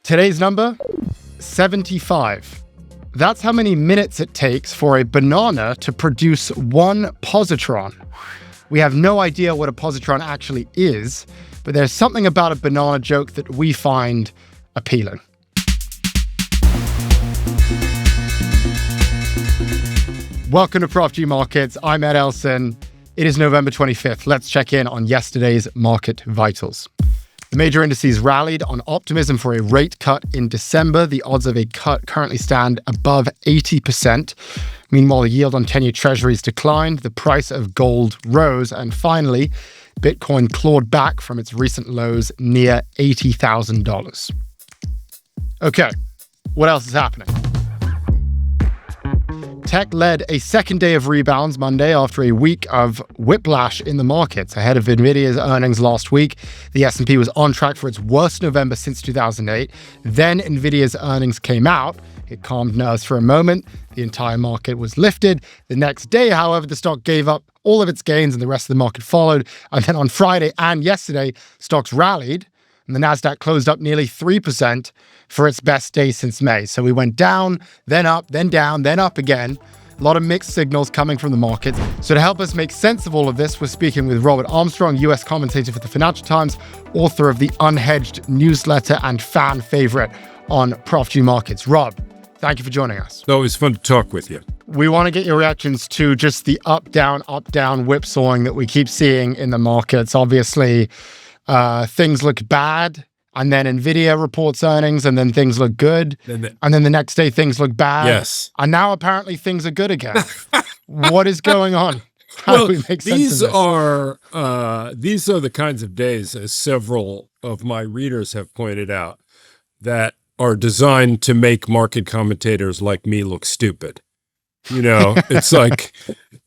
Today's number, 75. That's how many minutes it takes for a banana to produce one positron. We have no idea what a positron actually is, but there's something about a banana joke that we find appealing. Welcome to Prof G Markets. I'm Ed Elson. It is November 25th. Let's check in on yesterday's market vitals. The major indices rallied on optimism for a rate cut in December. The odds of a cut currently stand above 80%. Meanwhile, the yield on 10-year treasuries declined, the price of gold rose, and finally, Bitcoin clawed back from its recent lows near $80,000. Okay, what else is happening? Tech led a second day of rebounds Monday after a week of whiplash in the markets. Ahead of NVIDIA's earnings last week, the S&P was on track for its worst November since 2008. Then NVIDIA's earnings came out. It calmed nerves for a moment. The entire market was lifted. The next day, however, the stock gave up all of its gains and the rest of the market followed. And then on Friday and yesterday, stocks rallied. And the Nasdaq closed up nearly 3% for its best day since May. So we went down, then up, then down, then up again. A lot of mixed signals coming from the market. So to help us make sense of all of this, we're speaking with Robert Armstrong, US commentator for the Financial Times, author of the Unhedged newsletter and fan favorite on Prof G Markets. Rob, thank you for joining us. It's always fun to talk with you. We want to get your reactions to just the up-down whipsawing that we keep seeing in the markets. Obviously, things look bad, and then NVIDIA reports earnings, and then things look good, and then the next day things look bad. Yes. And now apparently things are good again. What is going on? How do we make sense of this? These are the kinds of days, as several of my readers have pointed out, that are designed to make market commentators like me look stupid. You know, it's like,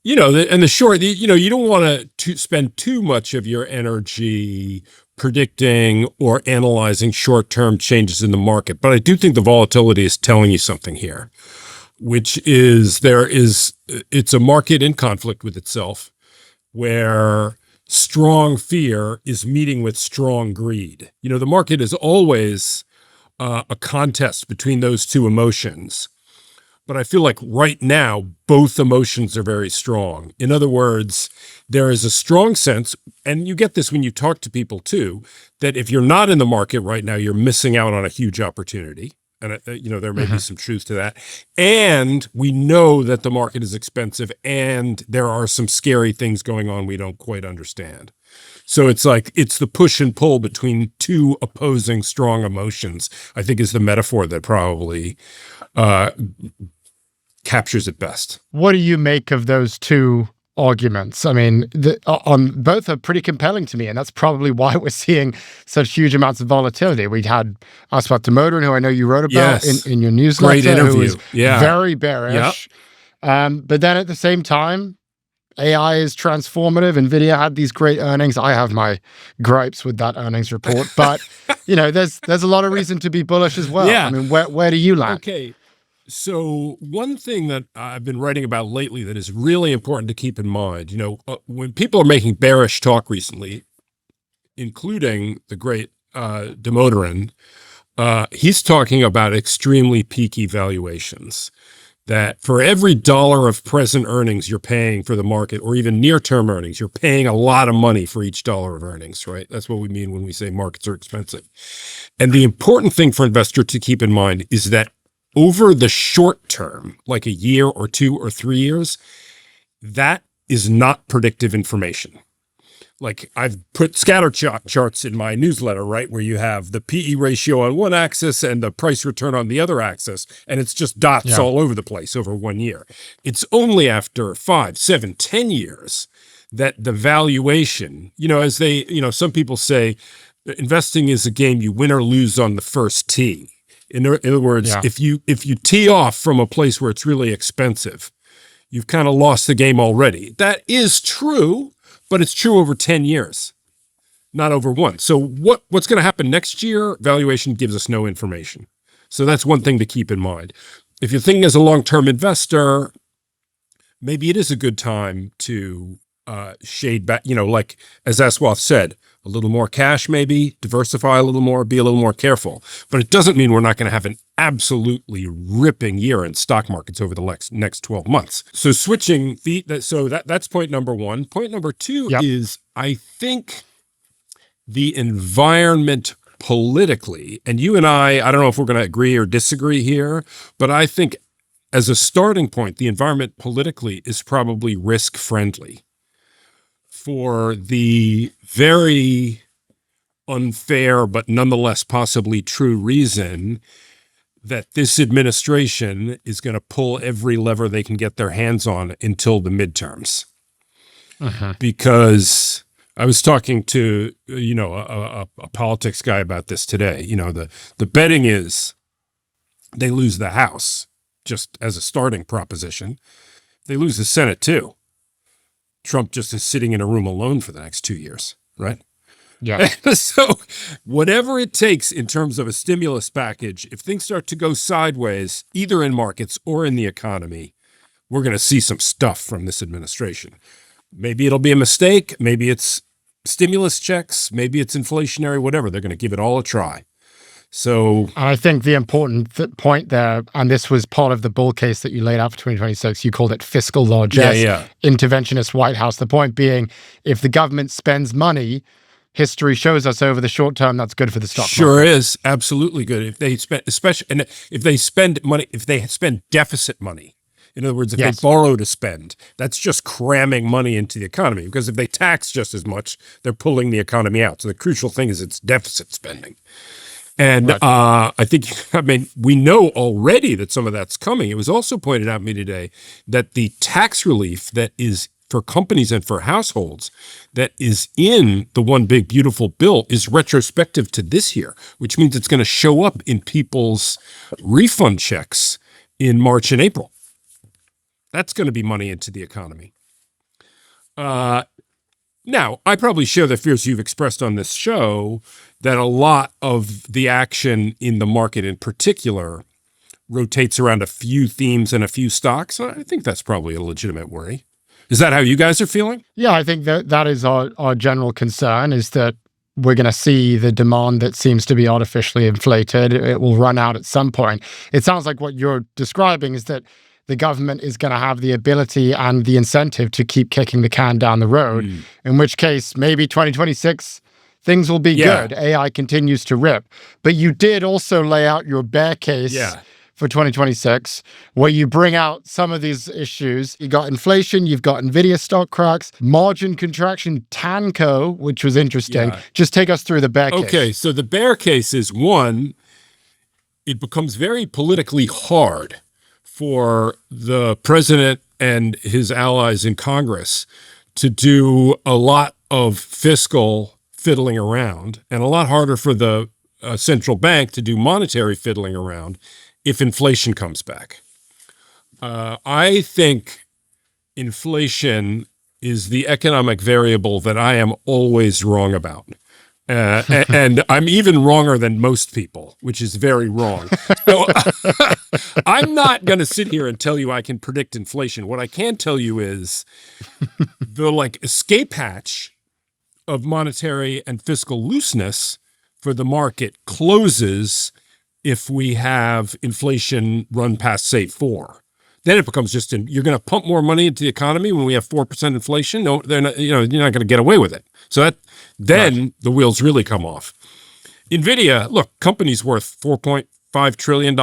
you know, and the short, you know, you don't want to spend too much of your energy predicting or analyzing short-term changes in the market. But I do think the volatility is telling you something here, which is it's a market in conflict with itself where strong fear is meeting with strong greed. You know, the market is always a contest between those two emotions. But I feel like right now, both emotions are very strong. In other words, there is a strong sense, and you get this when you talk to people too, that if you're not in the market right now, you're missing out on a huge opportunity. And, you know, there may be some truth to that. And we know that the market is expensive and there are some scary things going on we don't quite understand. So it's like, it's the push and pull between two opposing strong emotions, I think is the metaphor that probably captures it best. What do you make of those two arguments? I mean, both are pretty compelling to me, and that's probably why we're seeing such huge amounts of volatility. We had Optimist Economy, who I know you wrote about in your newsletter. Great interview. Who was very bearish. Yep. But then at the same time, AI is transformative. NVIDIA had these great earnings. I have my gripes with that earnings report, but you know, there's a lot of reason to be bullish as well. Yeah. I mean, where do you land? Okay. So one thing that I've been writing about lately that is really important to keep in mind, you know, when people are making bearish talk recently, including the great Damodaran, he's talking about extremely peaky valuations, that for every dollar of present earnings you're paying for the market, or even near-term earnings, you're paying a lot of money for each dollar of earnings, right? That's what we mean when we say markets are expensive. And the important thing for investors to keep in mind is that over the short term, like a year or 2 or 3 years, that is not predictive information. Like I've put scatter charts in my newsletter, right, where you have the PE ratio on one axis and the price return on the other axis, and it's just dots all over the place over 1 year. It's only after 5, 7, 10 years that the valuation, you know, as they, you know, some people say investing is a game you win or lose on the first tee. In other words, if you tee off from a place where it's really expensive, you've kind of lost the game already. That is true, but it's true over 10 years, not over one. So what's going to happen next year? Valuation gives us no information. So that's one thing to keep in mind. If you're thinking as a long-term investor, maybe it is a good time to shade back, you know, like as Aswath said, a little more cash, maybe diversify a little more, be a little more careful. But it doesn't mean we're not going to have an absolutely ripping year in stock markets over the next 12 months. So switching that's point number one. Point number two is, I think the environment politically, and you and I don't know if we're going to agree or disagree here, but I think as a starting point, the environment politically is probably risk friendly, for the very unfair but nonetheless possibly true reason that this administration is going to pull every lever they can get their hands on until the midterms. Because I was talking to, a politics guy about this today. The betting is they lose the House, just as a starting proposition. They lose the Senate too. Trump just is sitting in a room alone for the next 2 years, right? Yeah. So whatever it takes in terms of a stimulus package, if things start to go sideways, either in markets or in the economy, we're going to see some stuff from this administration. Maybe it'll be a mistake. Maybe it's stimulus checks. Maybe it's inflationary, whatever. They're going to give it all a try. So I think the important point there, and this was part of the bull case that you laid out for 2026, you called it fiscal largesse, interventionist White House. The point being, if the government spends money, history shows us over the short term that's good for the stock market. Sure is, absolutely good. If they spend, especially, and if they spend money, if they spend deficit money, in other words, if they borrow to spend, that's just cramming money into the economy. Because if they tax just as much, they're pulling the economy out. So the crucial thing is it's deficit spending. And we know already that some of that's coming. It was also pointed out to me today that the tax relief that is for companies and for households that is in the One Big Beautiful Bill is retrospective to this year, which means it's going to show up in people's refund checks in March and April. That's going to be money into the economy. Now, I probably share the fears you've expressed on this show that a lot of the action in the market in particular rotates around a few themes and a few stocks. I think that's probably a legitimate worry. Is that how you guys are feeling? Yeah, I think that is our general concern, is that we're going to see the demand that seems to be artificially inflated. It will run out at some point. It sounds like what you're describing is that the government is going to have the ability and the incentive to keep kicking the can down the road, in which case maybe 2026, things will be good. AI continues to rip. But you did also lay out your bear case for 2026, where you bring out some of these issues. You got inflation, you've got NVIDIA stock cracks, margin contraction, Tanco, which was interesting. Just take us through the bear case. Okay, so the bear case is, one, it becomes very politically hard for the president and his allies in Congress to do a lot of fiscal fiddling around, and a lot harder for the central bank to do monetary fiddling around if inflation comes back. I think inflation is the economic variable that I am always wrong about. And I'm even wronger than most people, which is very wrong. So I'm not going to sit here and tell you I can predict inflation. What I can tell you is the escape hatch of monetary and fiscal looseness for the market closes if we have inflation run past, say, 4. Then it becomes you're going to pump more money into the economy when we have 4% inflation. No, they're not, you're not going to get away with it. So then the wheels really come off. NVIDIA, look, company's worth $4.5 trillion,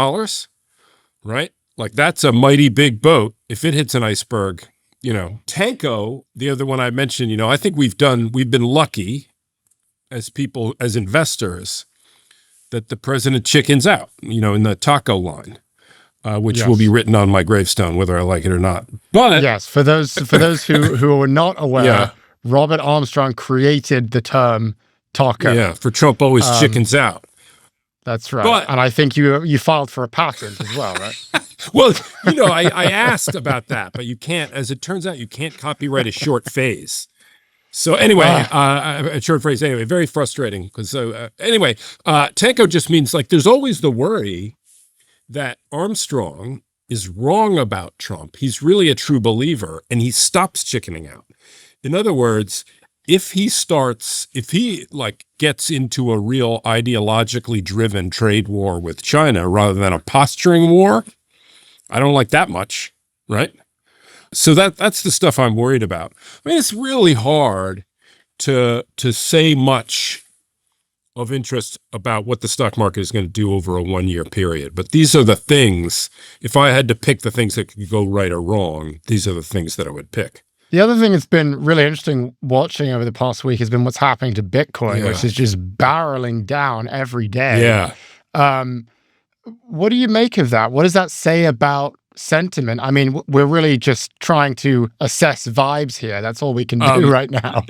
right? Like, that's a mighty big boat. If it hits an iceberg, Tanco, the other one I mentioned, I think we've been lucky as people, as investors, that the president chickens out, in the taco line. Which will be written on my gravestone, whether I like it or not. But yes, for those who are not aware, Robert Armstrong created the term taco. Yeah, for Trump always chickens out. That's right. And I think you filed for a patent as well, right? Well, I asked about that, but you can't. As it turns out, you can't copyright a short phrase. So anyway, a short phrase. Anyway, very frustrating. Because Tanco just means there's always the worry that Armstrong is wrong about Trump. He's really a true believer, and he stops chickening out. In other words, if he gets into a real ideologically driven trade war with China rather than a posturing war, I don't like that much, right? So that's the stuff I'm worried about. I mean, it's really hard to say much of interest about what the stock market is going to do over a 1-year period. But these are the things, if I had to pick the things that could go right or wrong, these are the things that I would pick. The other thing that's been really interesting watching over the past week has been what's happening to Bitcoin, which is just barreling down every day. Yeah. What do you make of that? What does that say about sentiment? I mean, we're really just trying to assess vibes here. That's all we can do right now.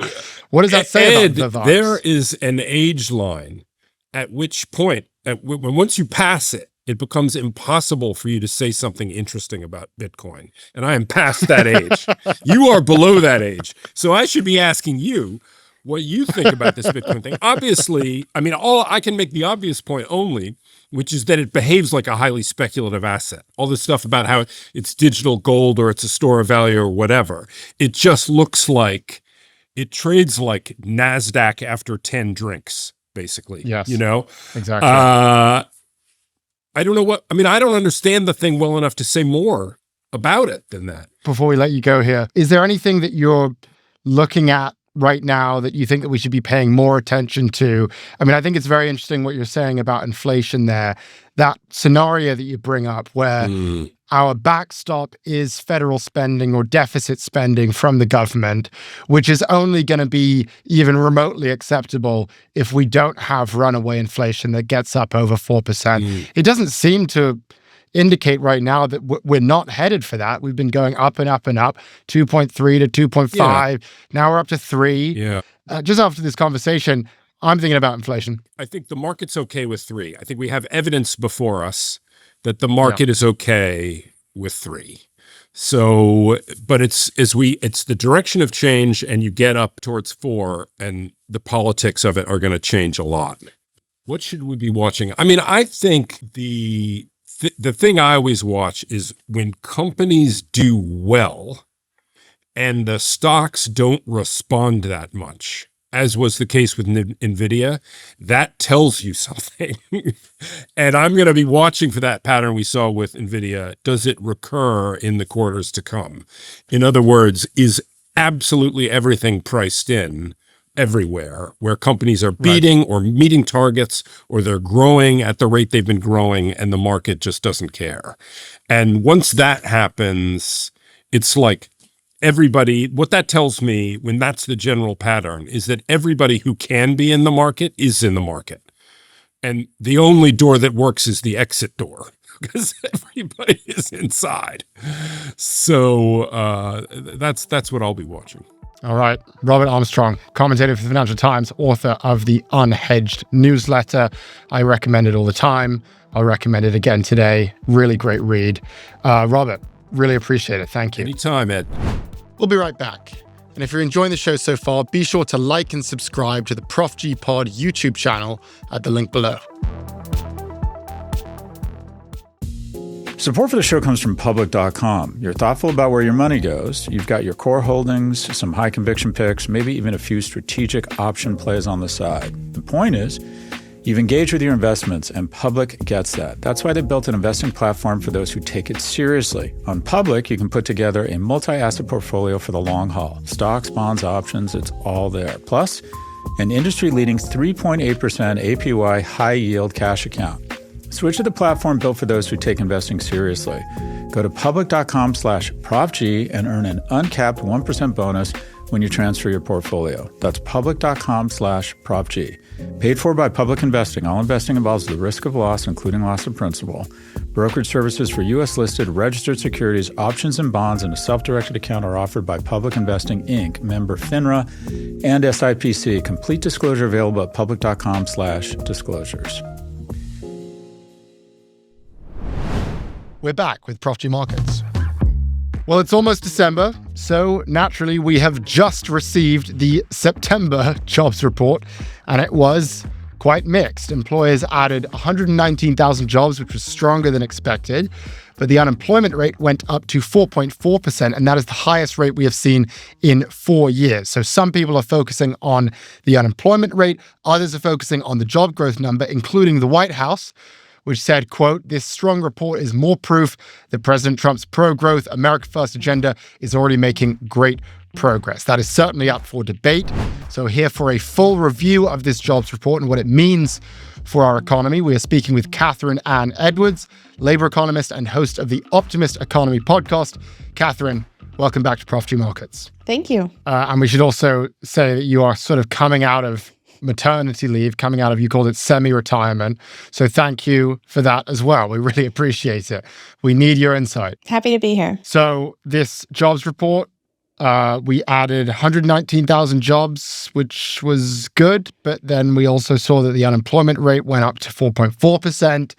What does that say about the vibes? There is an age line at which point, once you pass it, it becomes impossible for you to say something interesting about Bitcoin. And I am past that age. You are below that age. So I should be asking you what you think about this Bitcoin thing. Obviously, I mean, I can make the obvious point only, which is that it behaves like a highly speculative asset. All this stuff about how it's digital gold or it's a store of value or whatever. It just looks like it trades like Nasdaq after 10 drinks, basically. Yes. Exactly. I don't know I don't understand the thing well enough to say more about it than that. Before we let you go here, is there anything that you're looking at right now that you think that we should be paying more attention to? I mean, I think it's very interesting what you're saying about inflation there. That scenario that you bring up where our backstop is federal spending or deficit spending from the government, which is only going to be even remotely acceptable if we don't have runaway inflation that gets up over 4%. It doesn't seem to indicate right now that we're not headed for that. We've been going up and up and up, 2.3 to 2.5. Yeah. Now we're up to 3. Yeah. Just after this conversation, I'm thinking about inflation. I think the market's okay with 3. I think we have evidence before us that the market is okay with 3. So, but it's the direction of change, and you get up towards 4, and the politics of it are going to change a lot. What should we be watching? I mean, I think the thing I always watch is when companies do well and the stocks don't respond that much, as was the case with NVIDIA, that tells you something. And I'm going to be watching for that pattern we saw with NVIDIA. Does it recur in the quarters to come? In other words, is absolutely everything priced in everywhere where companies are beating or meeting targets, or they're growing at the rate they've been growing and the market just doesn't care? And once that happens, it's like everybody, what that tells me, when that's the general pattern, is that everybody who can be in the market is in the market. And the only door that works is the exit door, because everybody is inside. So that's what I'll be watching. All right. Robert Armstrong, commentator for the Financial Times, author of the Unhedged newsletter. I recommend it all the time. I'll recommend it again today. Really great read. Robert, really appreciate it. Thank you. Anytime, Ed. We'll be right back. And if you're enjoying the show so far, be sure to like and subscribe to the Prof G Pod YouTube channel at the link below. Support for the show comes from public.com. You're thoughtful about where your money goes. You've got your core holdings, some high conviction picks, maybe even a few strategic option plays on the side. The point is, you've engaged with your investments, and Public gets that. That's why they built an investing platform for those who take it seriously. On Public, you can put together a multi-asset portfolio for the long haul. Stocks, bonds, options, it's all there. Plus, an industry-leading 3.8% APY high-yield cash account. Switch to the platform built for those who take investing seriously. Go to public.com/ProfG and earn an uncapped 1% bonus when you transfer your portfolio. That's public.com/ProfG. Paid for by Public Investing. All investing involves the risk of loss, including loss of principal. Brokerage services for U.S.-listed registered securities, options and bonds, and a self-directed account are offered by Public Investing, Inc., member FINRA, and SIPC. Complete disclosure available at public.com/disclosures. We're back with Prof G Markets. Well, it's almost December, so naturally we have just received the September jobs report, and it was quite mixed. Employers added 119,000 jobs, which was stronger than expected, but the unemployment rate went up to 4.4%, and that is the highest rate we have seen in 4 years. So some people are focusing on the unemployment rate, others are focusing on the job growth number, including the White House, which said, quote, "This strong report is more proof that President Trump's pro-growth, America First agenda is already making great progress." That is certainly up for debate. So here for a full review of this jobs report and what it means for our economy, we are speaking with Kathryn Anne Edwards, labor economist and host of the Optimist Economy Podcast. Kathryn, welcome back to Prof Markets. Thank you. And we should also say that you are sort of coming out of maternity leave, coming out of, you called it semi-retirement. So thank you for that as well. We really appreciate it. We need your insight. Happy to be here. So this jobs report, we added 119,000 jobs, which was good. But then we also saw that the unemployment rate went up to 4.4%.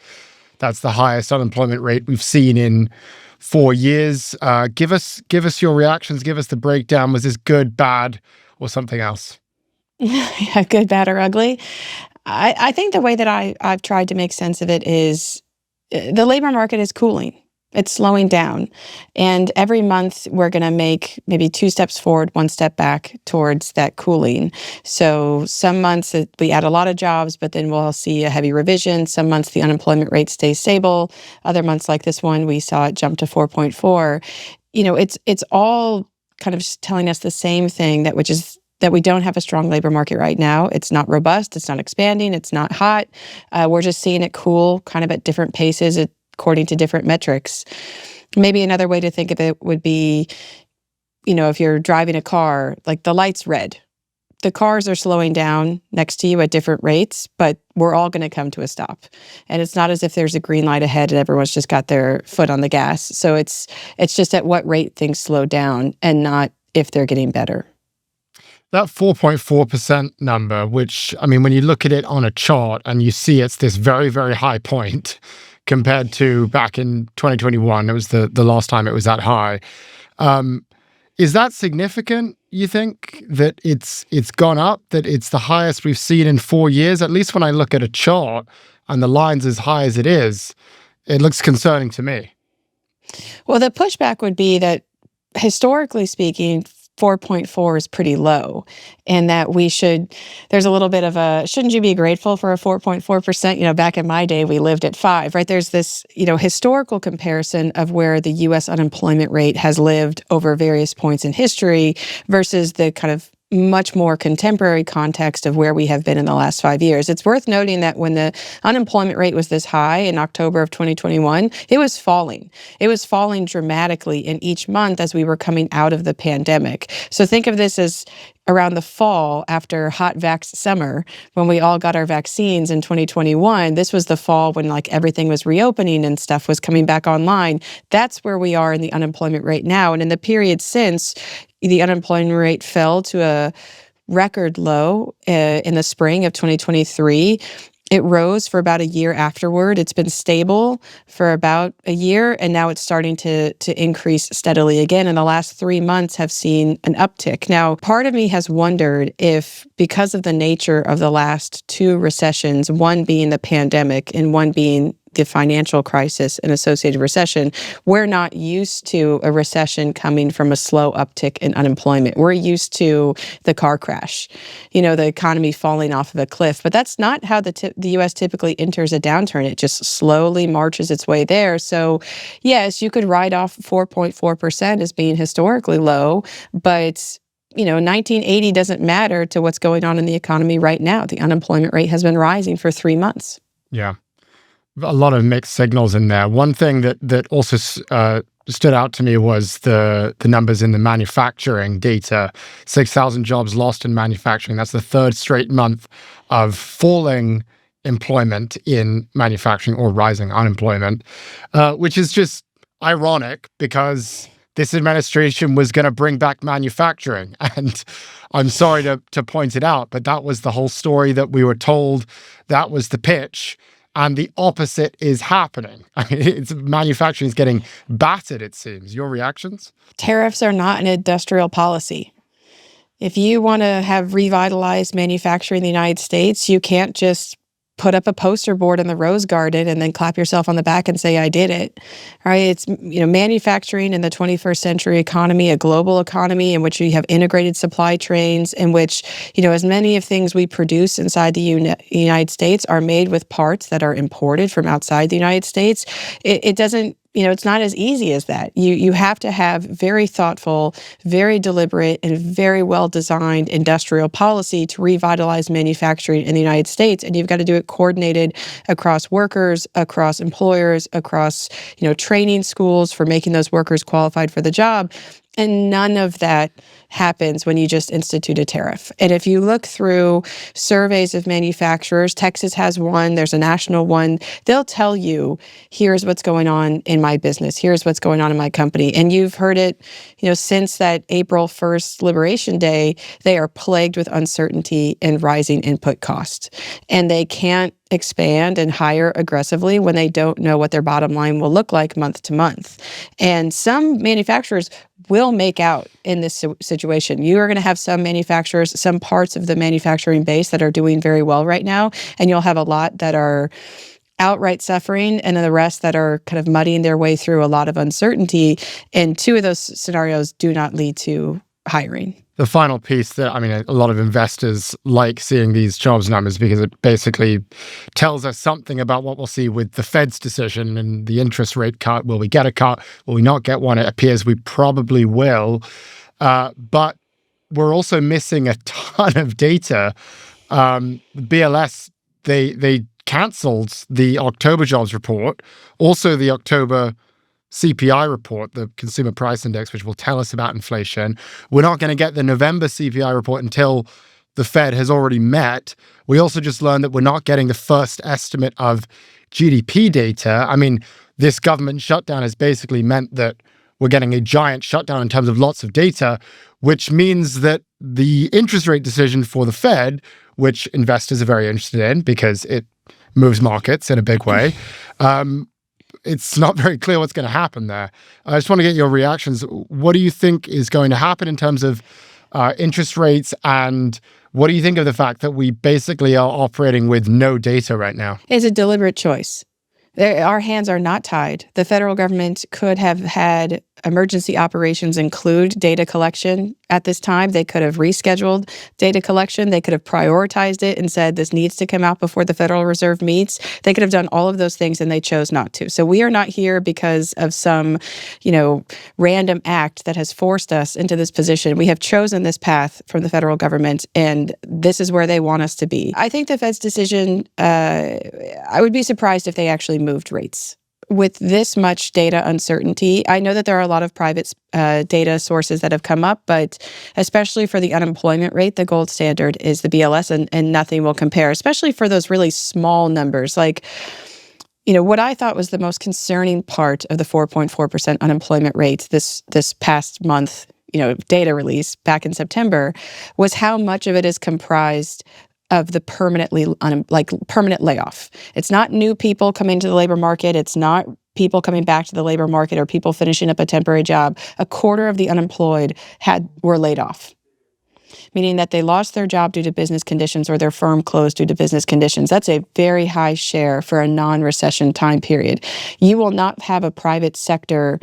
That's the highest unemployment rate we've seen in 4 years. Give us your reactions. Give us the breakdown. Was this good, bad, or something else? Yeah, good, bad, or ugly. I think the way that I've tried to make sense of it is the labor market is cooling. It's slowing down. And every month we're going to make maybe 2 steps forward, 1 step back towards that cooling. So some months we add a lot of jobs, but then we'll see a heavy revision. Some months the unemployment rate stays stable. Other months like this one, we saw it jump to 4.4. It's all kind of telling us the same thing, which is that we don't have a strong labor market right now. It's not robust. It's not expanding. It's not hot. We're just seeing it cool kind of at different paces according to different metrics. Maybe another way to think of it would be, if you're driving a car, like the light's red. The cars are slowing down next to you at different rates, but we're all going to come to a stop. And it's not as if there's a green light ahead and everyone's just got their foot on the gas. So it's just at what rate things slow down and not if they're getting better. That 4.4% number, which, when you look at it on a chart and you see it's this very, very high point compared to back in 2021, it was the last time it was that high. Is that significant, you think, that it's gone up, that it's the highest we've seen in 4 years? At least when I look at a chart and the line's as high as it is, it looks concerning to me. Well, the pushback would be that historically speaking, 4.4 is pretty low, and that there's a little bit of shouldn't you be grateful for a 4.4%? Back in my day, we lived at 5, right? There's this, historical comparison of where the U.S. unemployment rate has lived over various points in history versus the kind of much more contemporary context of where we have been in the last 5 years. It's worth noting that when the unemployment rate was this high in October of 2021, it was falling. It was falling dramatically in each month as we were coming out of the pandemic. So think of this as around the fall after hot vax summer, when we all got our vaccines in 2021. This was the fall when everything was reopening and stuff was coming back online. That's where we are in the unemployment rate now. And in the period since, the unemployment rate fell to a record low in the spring of 2023. It rose for about a year afterward. It's been stable for about a year, and now it's starting to increase steadily again. And the last 3 months have seen an uptick. Now, part of me has wondered if, because of the nature of the last 2 recessions, one being the pandemic and one being the financial crisis and associated recession, we're not used to a recession coming from a slow uptick in unemployment. We're used to the car crash, the economy falling off of a cliff. But that's not how the U.S. typically enters a downturn. It just slowly marches its way there. So, yes, you could write off 4.4% as being historically low, but 1980 doesn't matter to what's going on in the economy right now. The unemployment rate has been rising for 3 months. Yeah. A lot of mixed signals in there. One thing that also stood out to me was the numbers in the manufacturing data. 6,000 jobs lost in manufacturing. That's the 3rd straight month of falling employment in manufacturing or rising unemployment, which is just ironic because this administration was going to bring back manufacturing. And I'm sorry to point it out, but that was the whole story that we were told. That was the pitch. And the opposite is happening. Manufacturing is getting battered, it seems. Your reactions? Tariffs are not an industrial policy. If you want to have revitalized manufacturing in the United States, you can't just put up a poster board in the Rose Garden and then clap yourself on the back and say, I did it. Right? It's, manufacturing in the 21st century economy, a global economy in which you have integrated supply chains, in which, as many of things we produce inside the United States are made with parts that are imported from outside the United States. It doesn't, it's not as easy as that. You have to have very thoughtful, very deliberate, and very well-designed industrial policy to revitalize manufacturing in the United States. And you've got to do it coordinated across workers, across employers, across, training schools for making those workers qualified for the job. And none of that happens when you just institute a tariff. And if you look through surveys of manufacturers, Texas has one, there's a national one, they'll tell you, here's what's going on in my business, here's what's going on in my company. And you've heard it, since that April 1st Liberation Day, they are plagued with uncertainty and rising input costs. And they can't expand and hire aggressively when they don't know what their bottom line will look like month to month. And some manufacturers will make out in this situation. You are going to have some manufacturers, some parts of the manufacturing base that are doing very well right now, and you'll have a lot that are outright suffering, and then the rest that are kind of muddying their way through a lot of uncertainty. And two of those scenarios do not lead to hiring. The final piece that, a lot of investors like seeing these jobs numbers because it basically tells us something about what we'll see with the Fed's decision and the interest rate cut. Will we get a cut? Will we not get one? It appears we probably will. But we're also missing a ton of data. BLS, they canceled the October jobs report, also the October CPI report, the Consumer Price Index, which will tell us about inflation. We're not going to get the November CPI report until the Fed has already met. We also just learned that we're not getting the first estimate of GDP data. This government shutdown has basically meant that we're getting a giant shutdown in terms of lots of data, which means that the interest rate decision for the Fed, which investors are very interested in because it moves markets in a big way, it's not very clear what's going to happen there. I just want to get your reactions. What do you think is going to happen in terms of interest rates, and what do you think of the fact that we basically are operating with no data right now? It's a deliberate choice. Our hands are not tied. The federal government could have had emergency operations include data collection at this time. They could have rescheduled data collection. They could have prioritized it and said this needs to come out before the Federal Reserve meets. They could have done all of those things, and they chose not to. So we are not here because of some, random act that has forced us into this position. We have chosen this path from the federal government, and this is where they want us to be. I think the Fed's decision, I would be surprised if they actually moved rates. With this much data uncertainty, I know that there are a lot of private data sources that have come up, but especially for the unemployment rate, the gold standard is the BLS, and nothing will compare, especially for those really small numbers. Like, what I thought was the most concerning part of the 4.4% unemployment rate this past month, data release back in September, was how much of it is comprised of the permanent layoff. It's not new people coming to the labor market. It's not people coming back to the labor market or people finishing up a temporary job. A quarter of the unemployed were laid off, meaning that they lost their job due to business conditions or their firm closed due to business conditions. That's a very high share for a non-recession time period. You will not have a private sector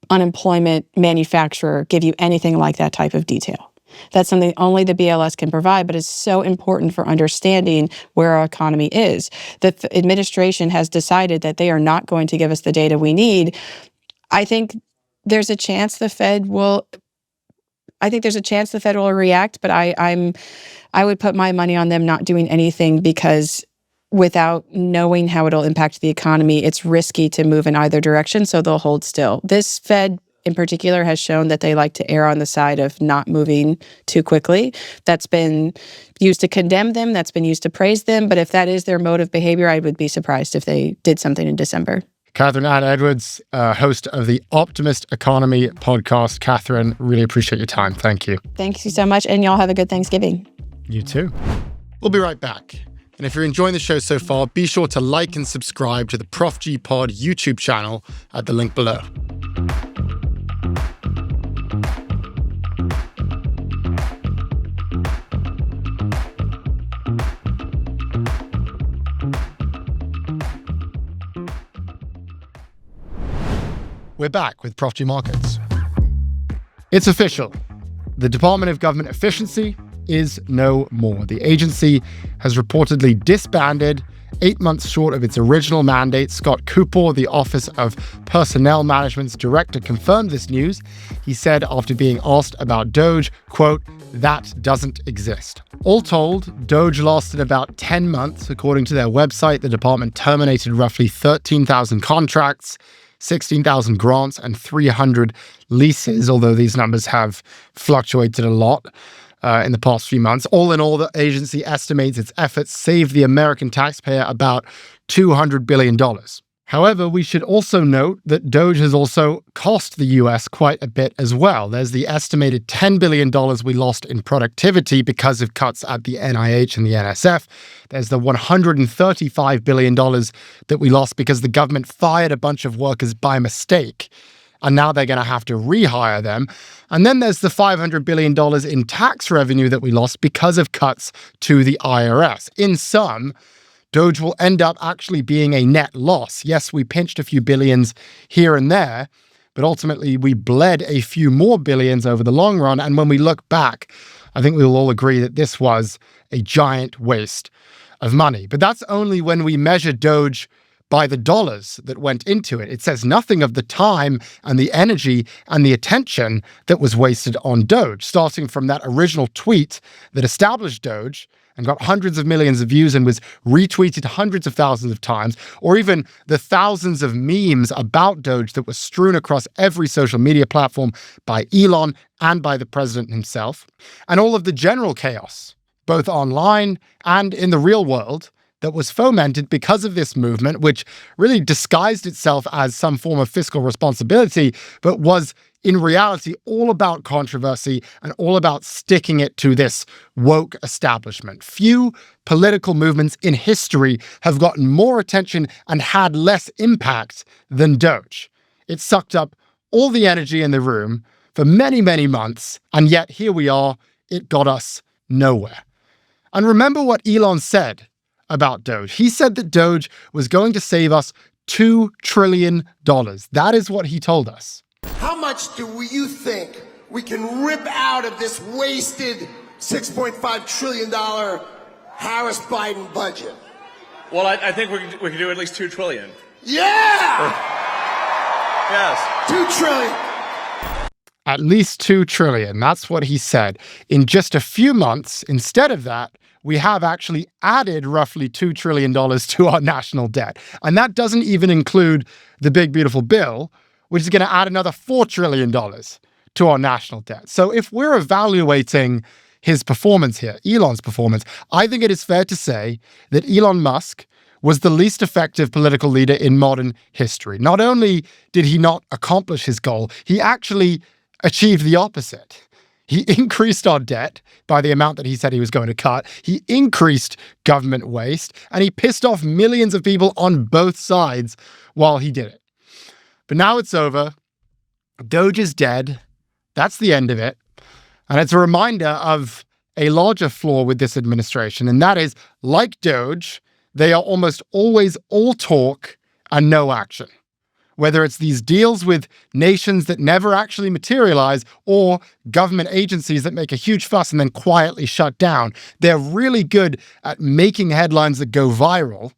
unemployment manufacturer give you anything like that type of detail. That's something only the BLS can provide, but is so important for understanding where our economy is. The administration has decided that they are not going to give us the data we need. I think there's a chance the Fed will react, but I would put my money on them not doing anything, because without knowing how it'll impact the economy, it's risky to move in either direction, so they'll hold still. This Fed in particular has shown that they like to err on the side of not moving too quickly. That's been used to condemn them. That's been used to praise them. But if that is their mode of behavior, I would be surprised if they did something in December. Kathryn Anne Edwards, host of the Optimist Economy Podcast. Kathryn, really appreciate your time. Thank you. Thank you so much. And y'all have a good Thanksgiving. You too. We'll be right back. And if you're enjoying the show so far, be sure to like and subscribe to the Prof G Pod YouTube channel at the link below. We're back with Prof G Markets. It's official. The Department of Government Efficiency is no more. The agency has reportedly disbanded 8 months short of its original mandate. Scott Cooper, the Office of Personnel Management's director, confirmed this news. He said after being asked about DOGE, quote, "That doesn't exist." All told, DOGE lasted about 10 months. According to their website, the department terminated roughly 13,000 contracts, 16,000 grants, and 300 leases, although these numbers have fluctuated a lot in the past few months. All in all, the agency estimates its efforts saved the American taxpayer about $200 billion. However, we should also note that DOGE has also cost the US quite a bit as well. There's the estimated $10 billion we lost in productivity because of cuts at the NIH and the NSF. There's the $135 billion that we lost because the government fired a bunch of workers by mistake, and now they're going to have to rehire them. And then there's the $500 billion in tax revenue that we lost because of cuts to the IRS. In sum, DOGE will end up actually being a net loss. Yes, we pinched a few billions here and there, but ultimately we bled a few more billions over the long run. And when we look back, I think we will all agree that this was a giant waste of money. But that's only when we measure DOGE by the dollars that went into it. It says nothing of the time and the energy and the attention that was wasted on DOGE, starting from that original tweet that established DOGE and got hundreds of millions of views and was retweeted hundreds of thousands of times, or even the thousands of memes about DOGE that were strewn across every social media platform by Elon and by the president himself, and all of the general chaos, both online and in the real world, that was fomented because of this movement, which really disguised itself as some form of fiscal responsibility, but was in reality all about controversy and all about sticking it to this woke establishment. Few political movements in history have gotten more attention and had less impact than DOGE. It sucked up all the energy in the room for many, many months, and yet here we are, it got us nowhere. And remember what Elon said about DOGE. He said that DOGE was going to save us $2 trillion. That is what he told us. How much do you think we can rip out of this wasted $6.5 trillion Harris-Biden budget? Well, I think we can do at least $2 trillion. Yeah! Yes. 2 trillion. At least $2 trillion. That's what he said. In just a few months, instead of that, we have actually added roughly $2 trillion to our national debt. And that doesn't even include the big, beautiful bill, which is going to add another $4 trillion to our national debt. So if we're evaluating his performance here, Elon's performance, I think it is fair to say that Elon Musk was the least effective political leader in modern history. Not only did he not accomplish his goal, he actually achieved the opposite. He increased our debt by the amount that he said he was going to cut. He increased government waste, and he pissed off millions of people on both sides while he did it. But now it's over. DOGE is dead. That's the end of it. And it's a reminder of a larger flaw with this administration, and that is, like DOGE, they are almost always all talk and no action. Whether it's these deals with nations that never actually materialize or government agencies that make a huge fuss and then quietly shut down, they're really good at making headlines that go viral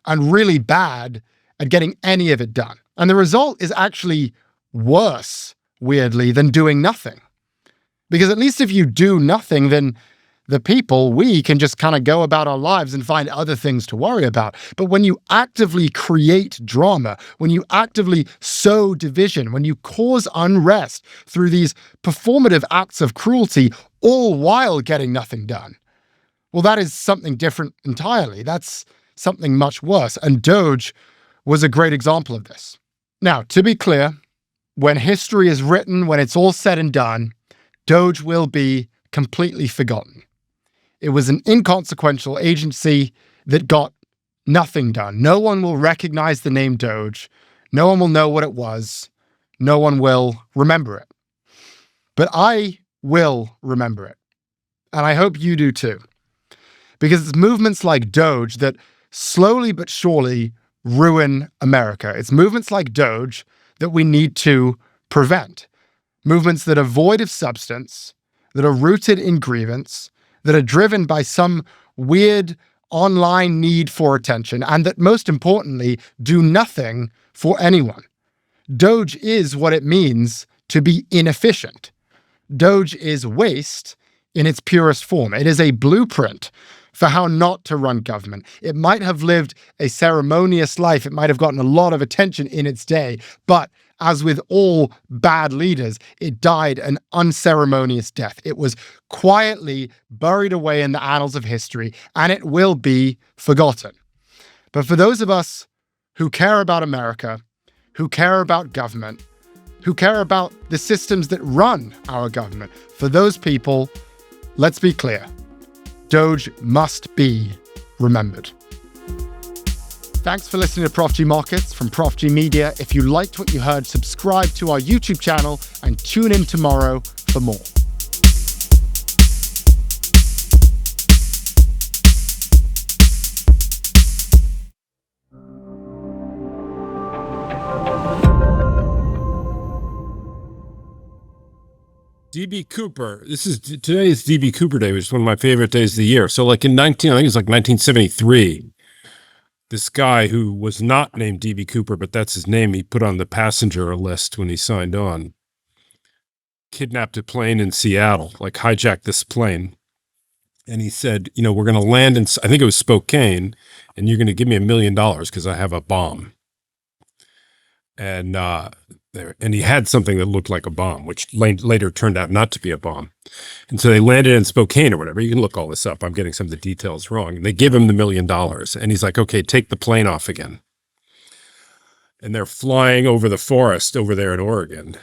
and really bad at getting any of it done. And the result is actually worse, weirdly, than doing nothing. Because at least if you do nothing, then the people, we can just kind of go about our lives and find other things to worry about. But when you actively create drama, when you actively sow division, when you cause unrest through these performative acts of cruelty, all while getting nothing done, well, that is something different entirely. That's something much worse. And DOGE was a great example of this. Now, to be clear, when history is written, when it's all said and done, DOGE will be completely forgotten. It was an inconsequential agency that got nothing done. No one will recognize the name DOGE. No one will know what it was. No one will remember it. But I will remember it. And I hope you do too. Because it's movements like DOGE that slowly but surely ruin America. It's movements like DOGE that we need to prevent. Movements that are void of substance, that are rooted in grievance, that are driven by some weird online need for attention, and that most importantly, do nothing for anyone. DOGE is what it means to be inefficient. DOGE is waste in its purest form. It is a blueprint for how not to run government. It might have lived a ceremonious life. It might have gotten a lot of attention in its day, but as with all bad leaders, it died an unceremonious death. It was quietly buried away in the annals of history, and it will be forgotten. But for those of us who care about America, who care about government, who care about the systems that run our government, for those people, let's be clear. DOGE must be remembered. Thanks for listening to Prof G Markets from Prof G Media. If you liked what you heard, subscribe to our YouTube channel and tune in tomorrow for more. DB Cooper. Today is DB Cooper Day, which is one of my favorite days of the year. So like I think it was like 1973. This guy who was not named DB Cooper, but that's his name, he put on the passenger list when he signed on, kidnapped a plane in Seattle, like hijacked this plane. And he said, we're going to land in, I think it was Spokane, and you're going to give me $1 million because I have a bomb. And he had something that looked like a bomb, which later turned out not to be a bomb. And so they landed in Spokane or whatever. You can look all this up. I'm getting some of the details wrong. And they give him the $1 million. And he's like, okay, take the plane off again. And they're flying over the forest over there in Oregon.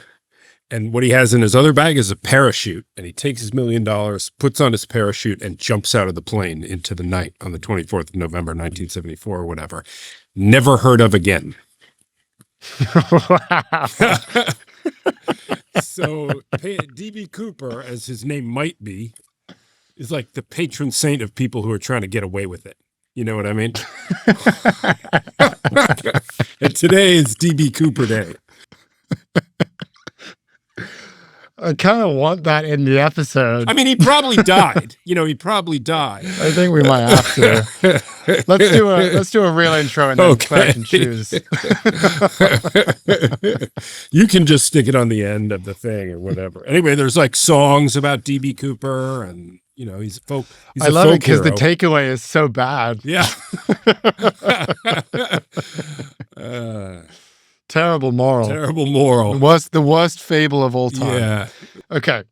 And what he has in his other bag is a parachute. And he takes his $1 million, puts on his parachute, and jumps out of the plane into the night on the 24th of November, 1974 or whatever. Never heard of again. So DB Cooper, as his name might be, is like the patron saint of people who are trying to get away with it. You know what I mean? And today is DB Cooper Day. I kind of want that in the episode. I mean, he probably died. He probably died. I think we might have to. Let's do a real intro and then clap and choose. You can just stick it on the end of the thing or whatever. Anyway, there's like songs about DB Cooper, and he's a folk. I love it because the takeaway is so bad. Yeah. Terrible moral. Terrible moral. The worst fable of all time. Yeah. Okay.